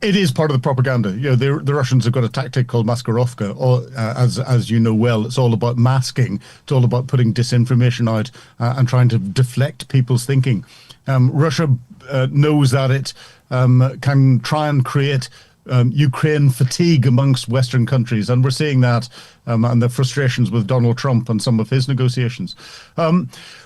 It is part of the propaganda. The Russians have got a tactic called maskirovka, or as you know well, it's all about masking. It's all about putting disinformation out and trying to deflect people's thinking. Russia knows that it can try and create Ukraine fatigue amongst Western countries, and we're seeing that and the frustrations with Donald Trump and some of his negotiations.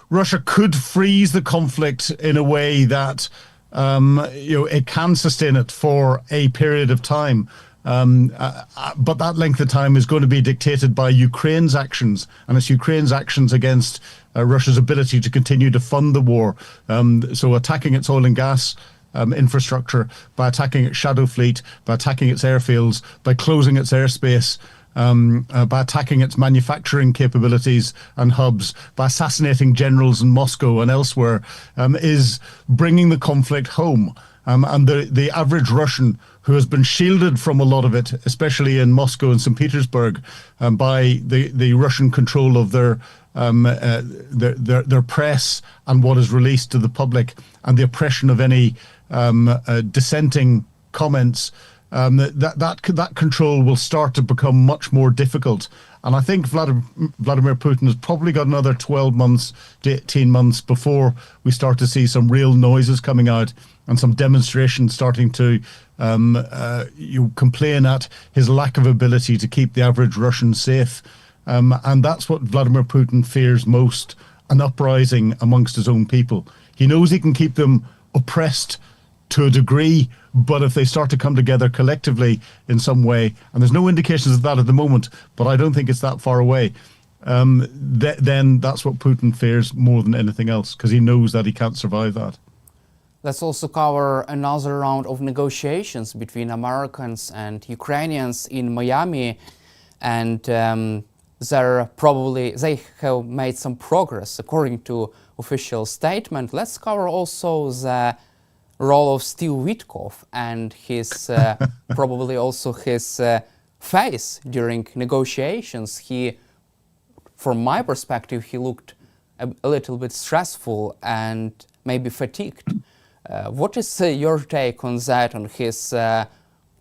Russia could freeze the conflict in a way that it can sustain it for a period of time, but that length of time is going to be dictated by Ukraine's actions, and it's Ukraine's actions against Russia's ability to continue to fund the war. So attacking its oil and gas infrastructure, by attacking its shadow fleet, by attacking its airfields, by closing its airspace, by attacking its manufacturing capabilities and hubs, by assassinating generals in Moscow and elsewhere, is bringing the conflict home. And the average Russian, who has been shielded from a lot of it, especially in Moscow and St. Petersburg, by the Russian control of their press and what is released to the public, and the oppression of any dissenting comments, that control will start to become much more difficult. And I think Vladimir Putin has probably got another 12 months to 18 months before we start to see some real noises coming out and some demonstrations starting to complain at his lack of ability to keep the average Russian safe. And that's what Vladimir Putin fears most, an uprising amongst his own people. He knows he can keep them oppressed to a degree, but if they start to come together collectively in some way, and there's no indications of that at the moment, but I don't think it's that far away, then that's what Putin fears more than anything else, because he knows that he can't survive that. Let's also cover another round of negotiations between Americans and Ukrainians in Miami, and they have made some progress according to official statement. Let's cover also the role of Steve Witkoff and his probably also his face during negotiations. He, from my perspective, he looked a little bit stressful and maybe fatigued. What is your take on that, on his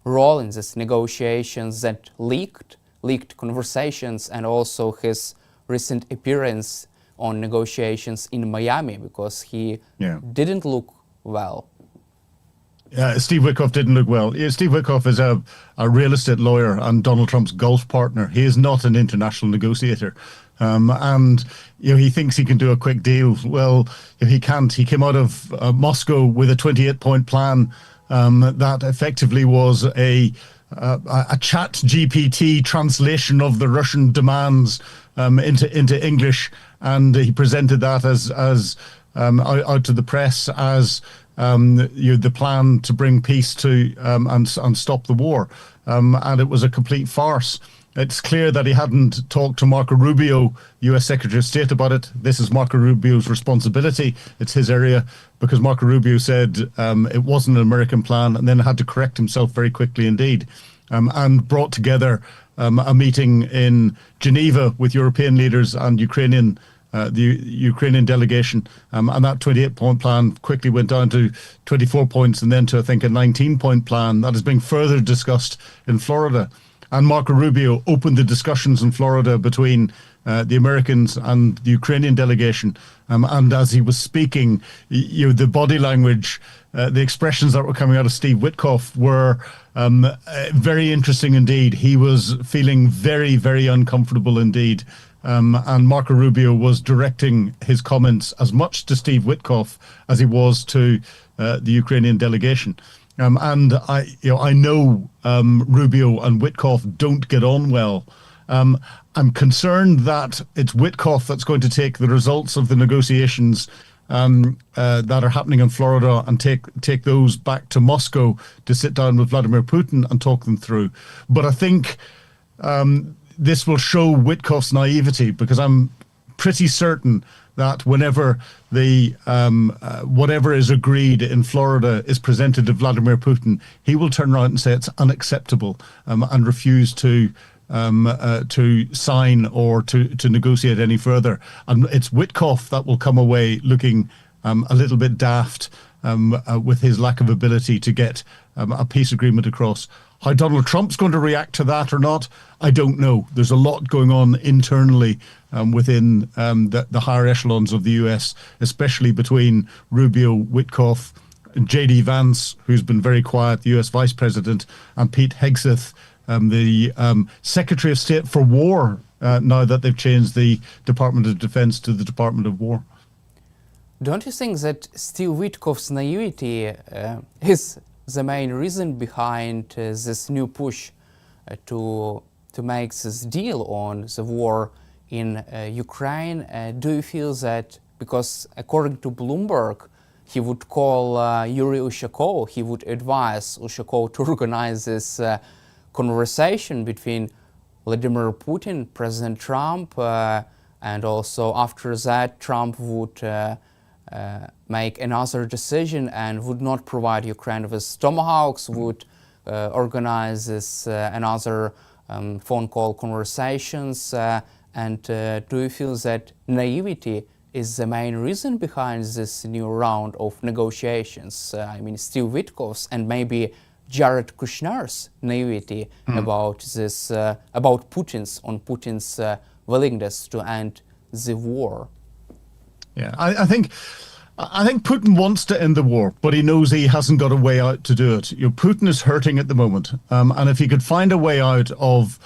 role in these negotiations that leaked conversations, and also his recent appearance on negotiations in Miami, because he didn't look well? Steve Witkoff didn't look well. Steve Witkoff is a real estate lawyer and Donald Trump's golf partner. He is not an international negotiator. And he thinks he can do a quick deal. Well, he can't. He came out of Moscow with a 28-point plan that effectively was a chat GPT translation of the Russian demands into English, and he presented that as out to the press as the plan to bring peace to and stop the war, and it was a complete farce. It's clear that he hadn't talked to Marco Rubio, U.S. Secretary of State, about it. This is Marco Rubio's responsibility. It's his area, because Marco Rubio said it wasn't an American plan, and then had to correct himself very quickly indeed, and brought together a meeting in Geneva with European leaders and the Ukrainian delegation, and that 28-point plan quickly went down to 24 points, and then to, I think, a 19-point plan that is being further discussed in Florida. And Marco Rubio opened the discussions in Florida between the Americans and the Ukrainian delegation. And as he was speaking, the body language, the expressions that were coming out of Steve Witkoff were very interesting indeed. He was feeling very, very uncomfortable indeed. And Marco Rubio was directing his comments as much to Steve Witkoff as he was to the Ukrainian delegation. And I know Rubio and Witkoff don't get on well. I'm concerned that it's Witkoff that's going to take the results of the negotiations that are happening in Florida and take those back to Moscow to sit down with Vladimir Putin and talk them through. But I think this will show Witkoff's naivety, because I'm pretty certain that whenever the whatever is agreed in Florida is presented to Vladimir Putin, he will turn around and say it's unacceptable and refuse to sign or to negotiate any further. And it's Witkoff that will come away looking a little bit daft with his lack of ability to get a peace agreement across. How Donald Trump's going to react to that or not, I don't know. There's a lot going on internally within the higher echelons of the US, especially between Rubio, Witkoff, J.D. Vance, who's been very quiet, the US Vice President, and Pete Hegseth, the Secretary of State for War, now that they've changed the Department of Defense to the Department of War. Don't you think that Steve Witkoff's naivety is the main reason behind this new push to make this deal on the war in Ukraine? Do you feel that, because according to Bloomberg, he would call Yuri Ushakov, he would advise Ushakov to organize this conversation between Vladimir Putin, President Trump, and also after that Trump would make another decision and would not provide Ukraine with tomahawks, would organize this another phone call conversations, and do you feel that naivety is the main reason behind this new round of negotiations? I mean, Steve Witkoff's and maybe Jared Kushner's naivety about this, about Putin's willingness to end the war. Yeah, I think Putin wants to end the war, but he knows he hasn't got a way out to do it. Putin is hurting at the moment, and if he could find a way out of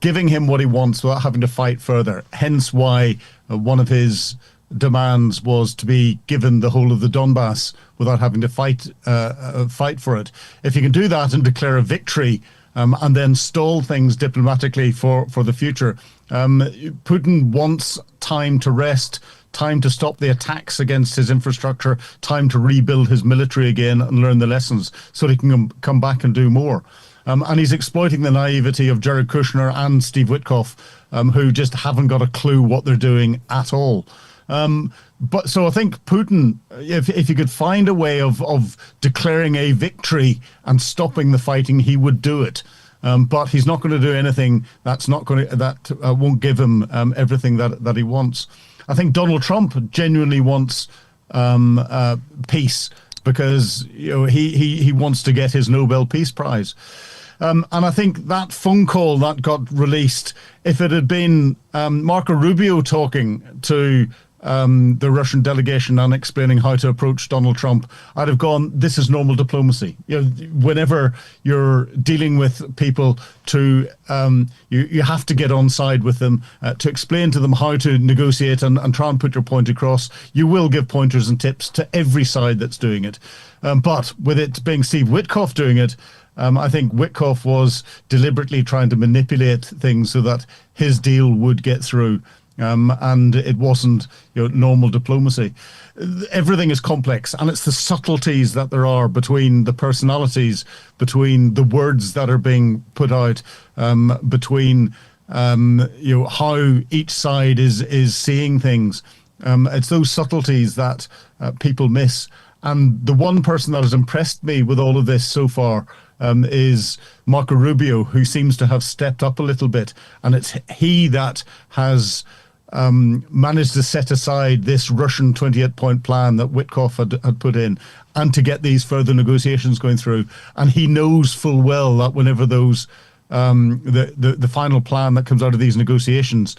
giving him what he wants without having to fight further, hence why one of his demands was to be given the whole of the Donbass without having to fight for it. If you can do that and declare a victory, and then stall things diplomatically for the future, Putin wants time to rest, time to stop the attacks against his infrastructure, time to rebuild his military again and learn the lessons so he can come back and do more. And he's exploiting the naivety of Jared Kushner and Steve Witkoff, who just haven't got a clue what they're doing at all. But so I think Putin, if he could find a way of declaring a victory and stopping the fighting, he would do it. But he's not going to do anything that won't give him everything that he wants. I think Donald Trump genuinely wants peace, because he wants to get his Nobel Peace Prize. And I think that phone call that got released, if it had been Marco Rubio talking to the Russian delegation and explaining how to approach Donald Trump, I'd have gone, this is normal diplomacy. Whenever you're dealing with people, you have to get on side with them to explain to them how to negotiate and try and put your point across. You will give pointers and tips to every side that's doing it. But with it being Steve Witkoff doing it, I think Witkoff was deliberately trying to manipulate things so that his deal would get through. And it wasn't normal diplomacy. Everything is complex, and it's the subtleties that there are between the personalities, between the words that are being put out, between how each side is seeing things. It's those subtleties that people miss. And the one person that has impressed me with all of this so far is Marco Rubio, who seems to have stepped up a little bit, and it's he that has managed to set aside this Russian 28-point plan that Witkoff had put in, and to get these further negotiations going through. And he knows full well that whenever those the final plan that comes out of these negotiations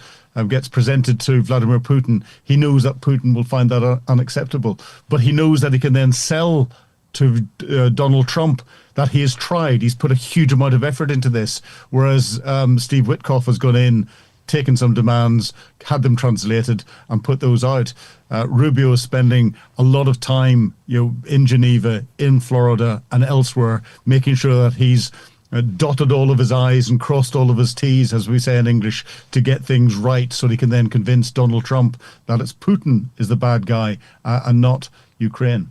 gets presented to Vladimir Putin, he knows that Putin will find that unacceptable. But he knows that he can then sell to Donald Trump that he has tried. He's put a huge amount of effort into this, whereas Steve Witkoff has gone in, taken some demands, had them translated, and put those out. Rubio is spending a lot of time, in Geneva, in Florida, and elsewhere, making sure that he's dotted all of his I's and crossed all of his T's, as we say in English, to get things right, so he can then convince Donald Trump that it's Putin is the bad guy and not Ukraine.